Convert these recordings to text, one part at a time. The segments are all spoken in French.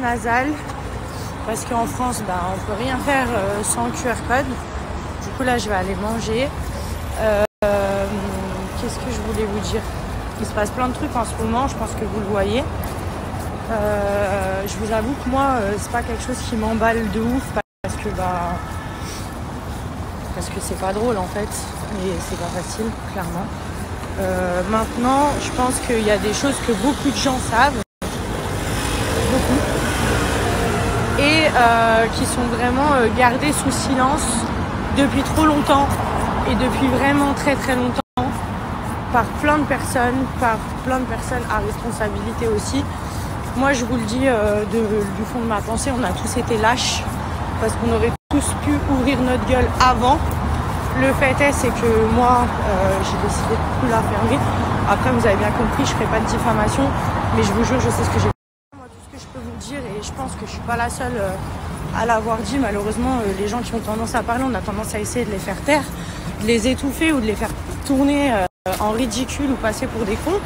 nasal parce qu'en France, on peut rien faire sans QR code. Du coup, là, je vais aller manger. Qu'est-ce que je voulais vous dire? Il se passe plein de trucs en ce moment, je pense que vous le voyez. Je vous avoue que moi, c'est pas quelque chose qui m'emballe de ouf parce que c'est pas drôle en fait, et c'est pas facile, clairement. Maintenant, je pense qu'il y a des choses que beaucoup de gens savent, beaucoup, et qui sont vraiment gardées sous silence depuis trop longtemps et depuis vraiment très très longtemps par plein de personnes à responsabilité aussi. Moi, je vous le dis du fond de ma pensée, on a tous été lâches parce qu'on aurait tous pu ouvrir notre gueule avant. Le fait est, c'est que moi, j'ai décidé de plus la fermer. Après, vous avez bien compris, je ne ferai pas de diffamation, mais je vous jure, je sais ce que j'ai fait. Moi, tout ce que je peux vous dire, et je pense que je ne suis pas la seule à l'avoir dit, malheureusement, les gens qui ont tendance à parler, on a tendance à essayer de les faire taire, de les étouffer ou de les faire tourner en ridicule ou passer pour des cons,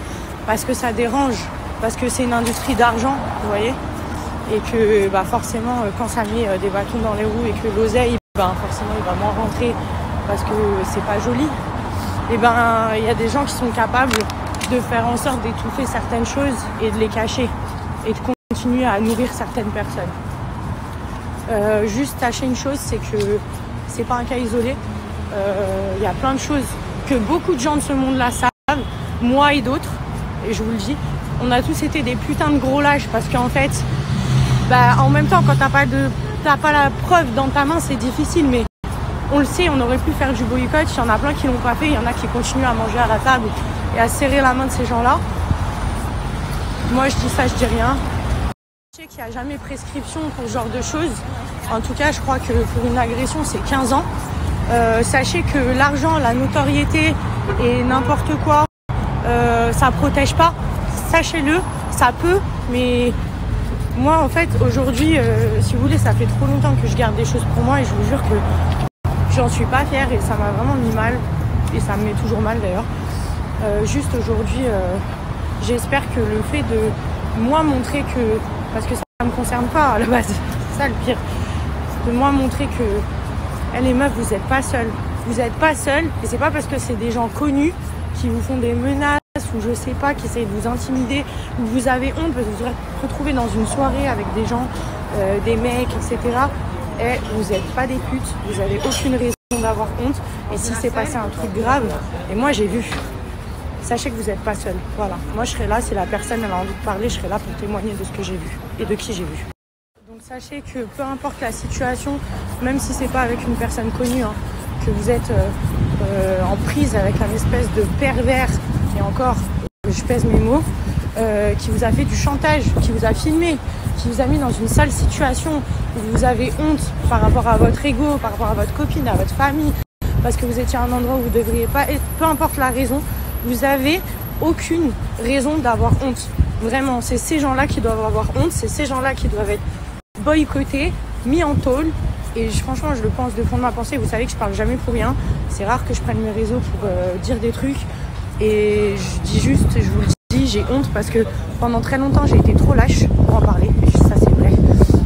parce que ça dérange. Parce que c'est une industrie d'argent, vous voyez, et que forcément, quand ça met des bâtons dans les roues et que l'oseille, forcément, il va moins rentrer parce que c'est pas joli. Et il y a des gens qui sont capables de faire en sorte d'étouffer certaines choses et de les cacher et de continuer à nourrir certaines personnes. Juste sachez une chose, c'est que c'est pas un cas isolé. Il y a plein de choses que beaucoup de gens de ce monde-là savent, moi et d'autres, et je vous le dis. On a tous été des putains de gros lâches parce qu'en fait, en même temps, quand t'as pas la preuve dans ta main, c'est difficile, mais on le sait, on aurait pu faire du boycott. Il y en a plein qui l'ont pas fait, il y en a qui continuent à manger à la table et à serrer la main de ces gens-là. Moi, je dis ça, je dis rien. Je sais qu'il n'y a jamais prescription pour ce genre de choses. En tout cas, je crois que pour une agression, c'est 15 ans. Sachez que l'argent, la notoriété et n'importe quoi, ça protège pas. Sachez-le, ça peut, mais moi en fait aujourd'hui, si vous voulez, ça fait trop longtemps que je garde des choses pour moi et je vous jure que j'en suis pas fière et ça m'a vraiment mis mal et ça me met toujours mal d'ailleurs. Juste aujourd'hui, j'espère que le fait de moi montrer que, parce que ça me concerne pas à la base, c'est ça le pire, de moi montrer que les meufs, vous êtes pas seules. Vous êtes pas seules et c'est pas parce que c'est des gens connus qui vous font des menaces ou je sais pas, qui essayent de vous intimider, ou vous avez honte parce que vous vous retrouvez dans une soirée avec des gens, des mecs, etc. Et vous n'êtes pas des putes, vous avez aucune raison d'avoir honte. Et si c'est passé un truc grave, et moi j'ai vu, sachez que vous n'êtes pas seul. Voilà, moi je serai là, si la personne elle a envie de parler, je serai là pour témoigner de ce que j'ai vu et de qui j'ai vu. Donc sachez que peu importe la situation, même si c'est pas avec une personne connue, que vous êtes en prise avec un espèce de pervers, et encore, je pèse mes mots, qui vous a fait du chantage, qui vous a filmé, qui vous a mis dans une sale situation où vous avez honte par rapport à votre ego, par rapport à votre copine, à votre famille, parce que vous étiez à un endroit où vous ne devriez pas être, peu importe la raison, vous avez aucune raison d'avoir honte. Vraiment, c'est ces gens-là qui doivent avoir honte, c'est ces gens-là qui doivent être boycottés, mis en tôle. Et franchement, je le pense de fond de ma pensée. Vous savez que je parle jamais pour rien. C'est rare que je prenne mes réseaux pour dire des trucs. Et je dis juste, je vous le dis, j'ai honte parce que pendant très longtemps, j'ai été trop lâche pour en parler. Et ça, c'est vrai.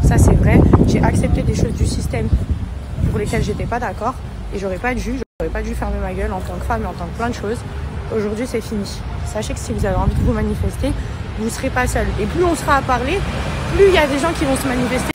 Ça, c'est vrai. J'ai accepté des choses du système pour lesquelles j'étais pas d'accord. Et j'aurais pas dû fermer ma gueule en tant que femme et en tant que plein de choses. Aujourd'hui, c'est fini. Sachez que si vous avez envie de vous manifester, vous serez pas seul. Et plus on sera à parler, plus il y a des gens qui vont se manifester.